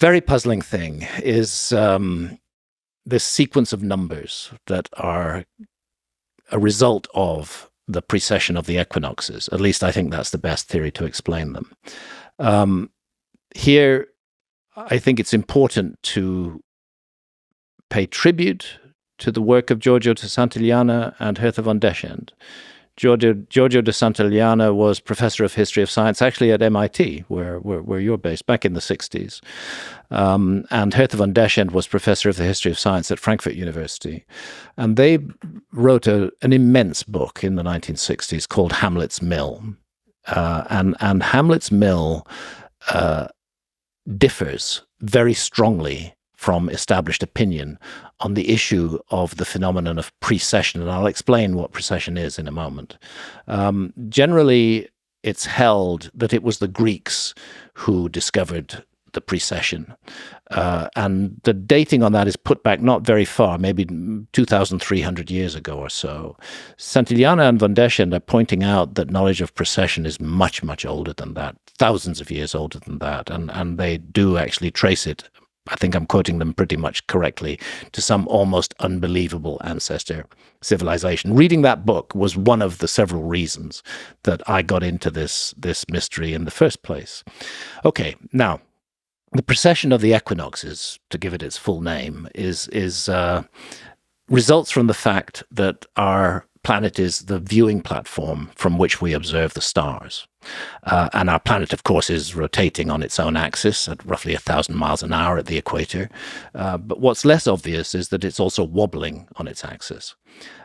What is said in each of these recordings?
very puzzling thing is this sequence of numbers that are a result of the precession of the equinoxes. At least I think that's the best theory to explain them. Here, I think it's important to pay tribute to the work of Giorgio de Santillana and Hertha von Deschend. Giorgio de Santillana was professor of history of science, actually at MIT, where you're based, back in the 60s. And Hertha von Deschend was professor of the history of science at Frankfurt University. And they wrote an immense book in the 1960s called Hamlet's Mill. And Hamlet's Mill differs very strongly from established opinion on the issue of the phenomenon of precession, and I'll explain what precession is in a moment. Generally, it's held that it was the Greeks who discovered the precession, and the dating on that is put back not very far, maybe 2,300 years ago or so. Santillana and von Deschend are pointing out that knowledge of precession is much, much older than that, thousands of years older than that, and they do actually trace it, I think I'm quoting them pretty much correctly, to some almost unbelievable ancestor civilization. Reading that book was one of the several reasons that I got into this mystery in the first place. Okay, now, the precession of the equinoxes, to give it its full name, is results from the fact that our planet is the viewing platform from which we observe the stars. And our planet, of course, is rotating on its own axis at roughly 1,000 miles an hour at the equator. But what's less obvious is that it's also wobbling on its axis.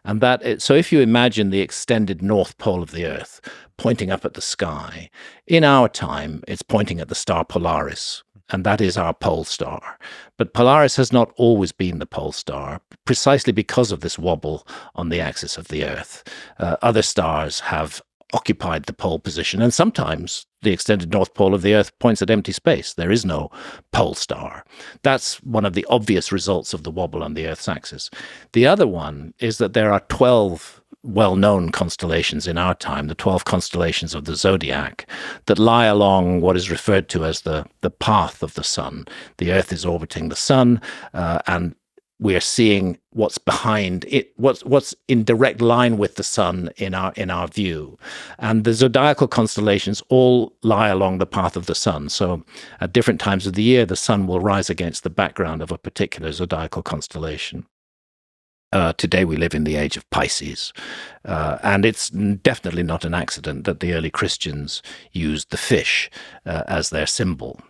And so if you imagine the extended north pole of the Earth pointing up at the sky, in our time, it's pointing at the star Polaris, and that is our pole star. But Polaris has not always been the pole star, precisely because of this wobble on the axis of the Earth. Other stars have occupied the pole position, and sometimes the extended north pole of the Earth points at empty space. There is no pole star. That's one of the obvious results of the wobble on the Earth's axis. The other one is that there are 12 well-known constellations in our time, the 12 constellations of the zodiac, that lie along what is referred to as the path of the sun. The Earth is orbiting the sun, and we are seeing what's behind it, what's in direct line with the sun in our view. And the zodiacal constellations all lie along the path of the sun. So at different times of the year, the sun will rise against the background of a particular zodiacal constellation. Today we live in the age of Pisces, and it's definitely not an accident that the early Christians used the fish as their symbol.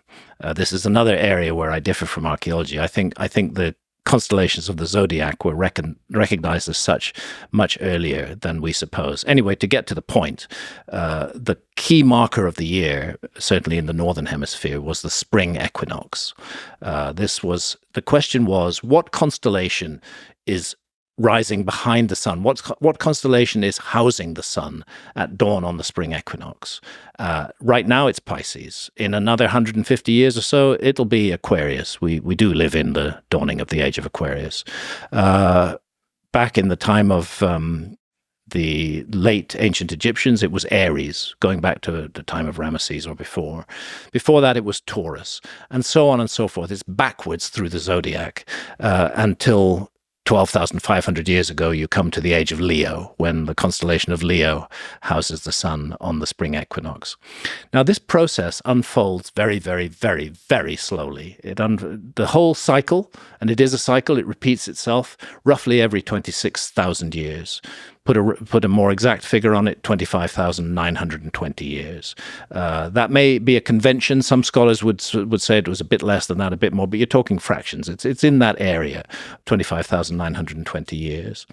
This is another area where I differ from archaeology. I think the constellations of the zodiac were recognized as such much earlier than we suppose. Anyway, to get to the point, the key marker of the year, certainly in the northern hemisphere, was the spring equinox. The question was, what constellation is rising behind the sun? What constellation is housing the sun at dawn on the spring equinox? Right now it's Pisces. In another 150 years or so, it'll be Aquarius. We do live in the dawning of the age of Aquarius. Back in the time of the late ancient Egyptians, it was Aries, going back to the time of Ramesses or before. Before that, it was Taurus, and so on and so forth. It's backwards through the zodiac until 12,500 years ago, you come to the age of Leo, when the constellation of Leo houses the sun on the spring equinox. Now, this process unfolds very, very, very, very slowly. The whole cycle, and it is a cycle, it repeats itself roughly every 26,000 years. Put a more exact figure on it, 25,920 years. That may be a convention. Some scholars would say it was a bit less than that, a bit more, but you're talking fractions. It's in that area, 25,920 years.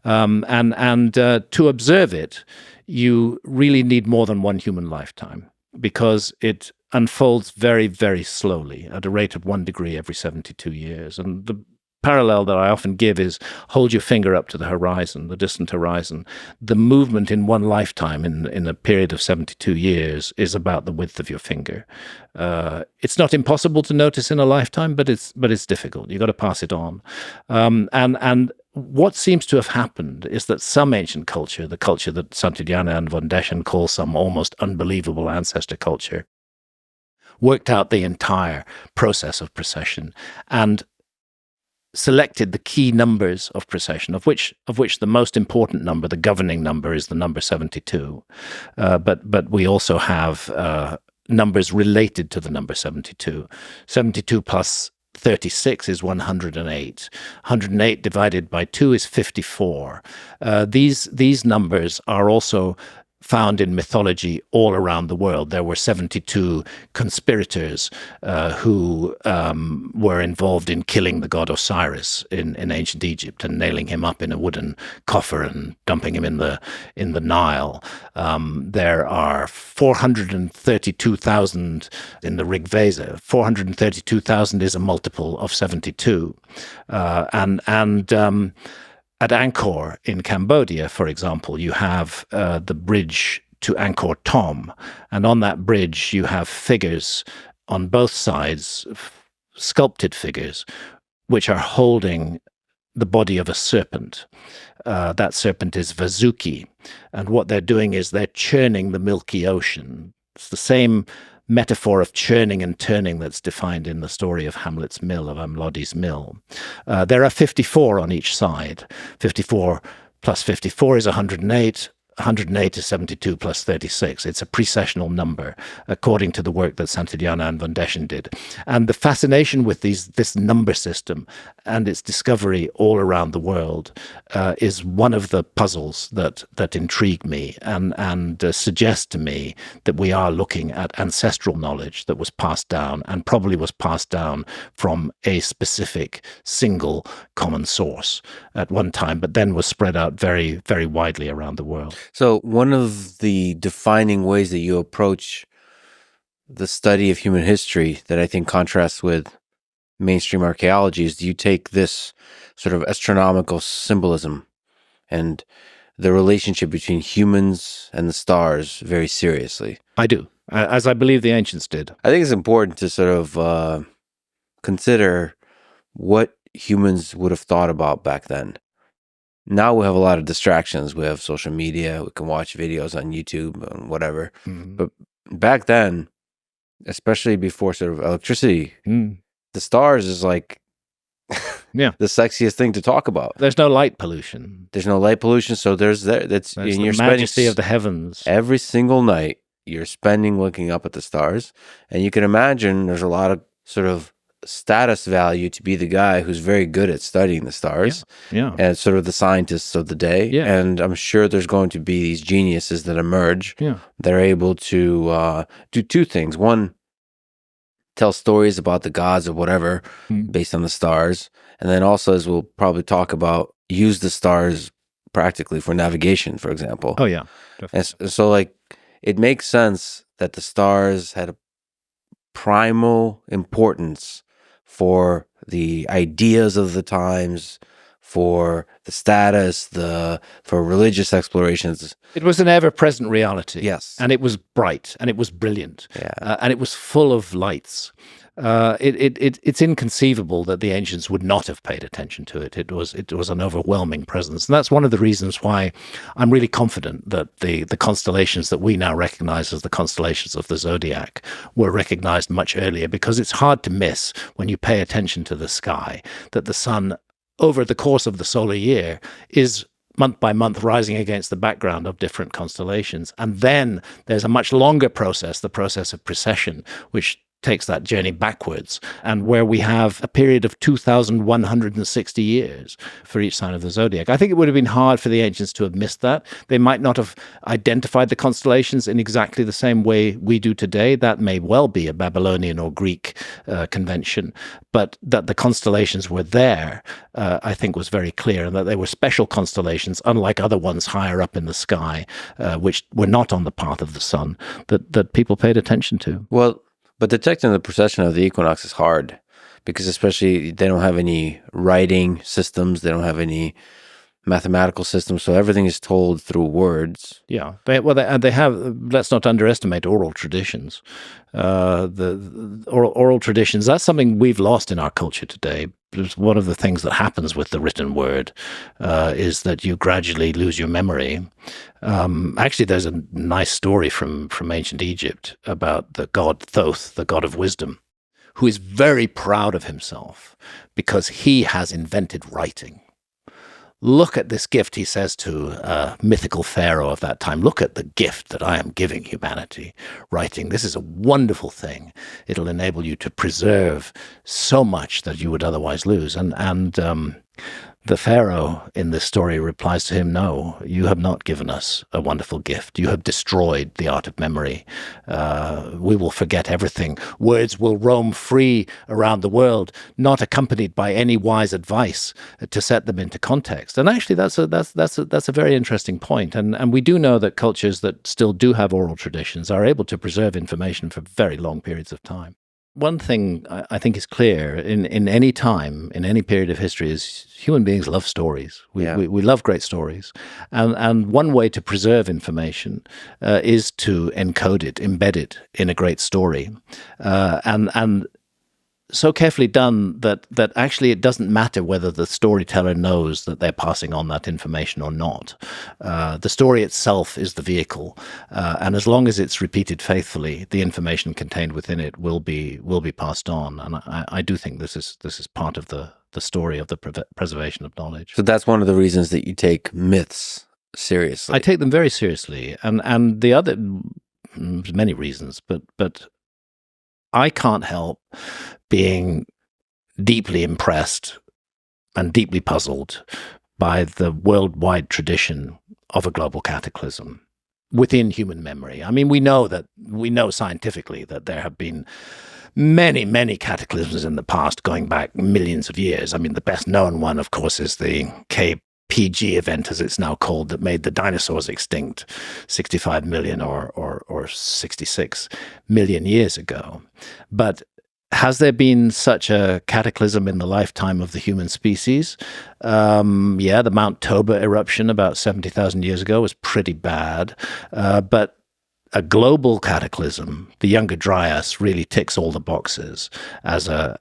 And to observe it, you really need more than one human lifetime, because it unfolds very, very slowly at a rate of 1 degree every 72 years. And the parallel that I often give is hold your finger up to the horizon, the distant horizon. The movement in one lifetime in a period of 72 years is about the width of your finger. It's not impossible to notice in a lifetime, but it's difficult. You've got to pass it on. And what seems to have happened is that some ancient culture, the culture that Santillana and von Deschend call some almost unbelievable ancestor culture, worked out the entire process of precession, and selected the key numbers of precession, of which the most important number, the governing number, is the number 72. But we also have numbers related to the number 72. 72 plus 36 is 108. 108 divided by 2 is 54. These numbers are also found in mythology all around the world. There were 72 conspirators who were involved in killing the god Osiris in ancient Egypt and nailing him up in a wooden coffer and dumping him in the Nile. There are 432,000 in the Rig Veda. 432,000 is a multiple of 72. At Angkor in Cambodia, for example, you have the bridge to Angkor Thom, and on that bridge you have figures on both sides, sculpted figures, which are holding the body of a serpent. That serpent is Vasuki, and what they're doing is they're churning the Milky Ocean. It's the same metaphor of churning and turning that's defined in the story of Hamlet's mill, of Amlodi's mill. There are 54 on each side. 54 plus 54 is 108. 108 is 72 plus 36. It's a precessional number, according to the work that Santillana and von Deschen did. And the fascination with this number system and its discovery all around the world is one of the puzzles that intrigue me and suggest to me that we are looking at ancestral knowledge that was passed down, and probably was passed down from a specific single common source at one time, but then was spread out very, very widely around the world. So one of the defining ways that you approach the study of human history that I think contrasts with mainstream archaeology is you take this sort of astronomical symbolism and the relationship between humans and the stars very seriously. I do, as I believe the ancients did. I think it's important to sort of consider what humans would have thought about back then. Now we have a lot of distractions. We have social media. We can watch videos on YouTube and whatever. Mm-hmm. But back then, especially before sort of electricity, the stars is like the sexiest thing to talk about. There's no light pollution. So there's and you're the majesty of the heavens. Every single night you're spending looking up at the stars, and you can imagine there's a lot of sort of status value to be the guy who's very good at studying the stars, and sort of the scientists of the day. And I'm sure there's going to be these geniuses that emerge that are able to do two things. One, tell stories about the gods or whatever based on the stars, and then also, as we'll probably talk about, use the stars practically for navigation, for example. Oh yeah, definitely. And so like it makes sense that the stars had a primal importance for the ideas of the times, for the status, for religious explorations. It was an ever-present reality. Yes. And it was bright, and it was brilliant, and it was full of lights. It's inconceivable that the ancients would not have paid attention to it. It was an overwhelming presence, and that's one of the reasons why I'm really confident that the constellations that we now recognize as the constellations of the zodiac were recognized much earlier, because it's hard to miss when you pay attention to the sky that the sun, over the course of the solar year, is month by month rising against the background of different constellations. And then there's a much longer process, the process of precession, which takes that journey backwards, and where we have a period of 2,160 years for each sign of the zodiac. I think it would have been hard for the ancients to have missed that. They might not have identified the constellations in exactly the same way we do today. That may well be a Babylonian or Greek convention, but that the constellations were there, I think was very clear, and that they were special constellations, unlike other ones higher up in the sky, which were not on the path of the sun, that people paid attention to. Well, but detecting the precession of the equinox is hard, because especially they don't have any writing systems. They don't have any mathematical system, so everything is told through words. Yeah, they have. Let's not underestimate oral traditions. The oral traditions, that's something we've lost in our culture today. One of the things that happens with the written word is that you gradually lose your memory. Actually, there's a nice story from ancient Egypt about the god Thoth, the god of wisdom, who is very proud of himself because he has invented writing. Look at this gift, he says to a mythical pharaoh of that time. Look at the gift that I am giving humanity, writing. This is a wonderful thing. It'll enable you to preserve so much that you would otherwise lose. And the pharaoh in this story replies to him, no, you have not given us a wonderful gift. You have destroyed the art of memory. We will forget everything. Words will roam free around the world, not accompanied by any wise advice to set them into context. And actually, that's a very interesting point. And we do know that cultures that still do have oral traditions are able to preserve information for very long periods of time. One thing I think is clear in any time, in any period of history, is human beings love stories. We love great stories. And one way to preserve information is to encode it, embed it in a great story. And so carefully done that actually it doesn't matter whether the storyteller knows that they're passing on that information or not. The story itself is the vehicle, and as long as it's repeated faithfully, the information contained within it will be passed on. And I do think this is part of the story of the preservation of knowledge. So that's one of the reasons that you take myths seriously. I take them very seriously, and the other, many reasons, but I can't help being deeply impressed and deeply puzzled by the worldwide tradition of a global cataclysm within human memory. I mean, we know scientifically that there have been many, many cataclysms in the past, going back millions of years. I mean, the best known one, of course, is the KPG event, as it's now called, that made the dinosaurs extinct 65 million or 66 million years ago. But has there been such a cataclysm in the lifetime of the human species? The Mount Toba eruption about 70,000 years ago was pretty bad. But a global cataclysm, the Younger Dryas, really ticks all the boxes as a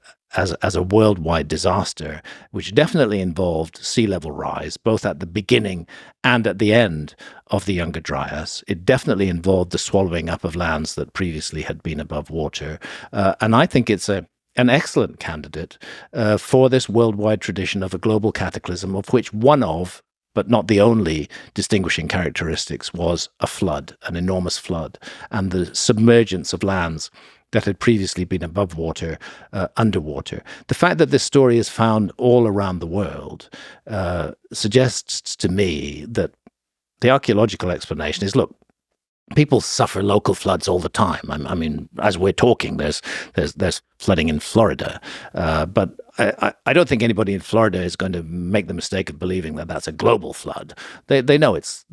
worldwide disaster, which definitely involved sea level rise, both at the beginning and at the end of the Younger Dryas. It definitely involved the swallowing up of lands that previously had been above water. And I think it's an excellent candidate for this worldwide tradition of a global cataclysm, of which one of, but not the only, distinguishing characteristics was a flood, an enormous flood, and the submergence of lands that had previously been above water, underwater. The fact that this story is found all around the world suggests to me that the archaeological explanation is, look, people suffer local floods all the time. I mean, as we're talking, there's flooding in Florida, but I don't think anybody in Florida is going to make the mistake of believing that that's a global flood. They know it's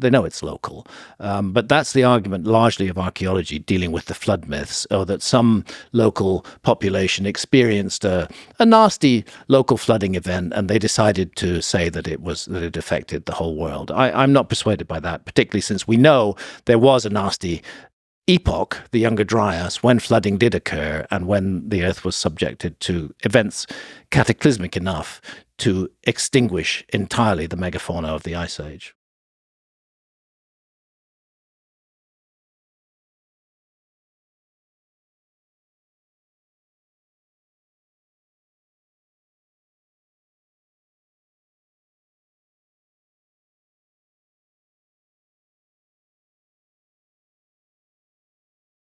local, but that's the argument largely of archaeology dealing with the flood myths, or that some local population experienced a nasty local flooding event, and they decided to say that it affected the whole world. I'm not persuaded by that, particularly since we know there was a nasty epoch, the Younger Dryas, when flooding did occur and when the Earth was subjected to events cataclysmic enough to extinguish entirely the megafauna of the Ice Age.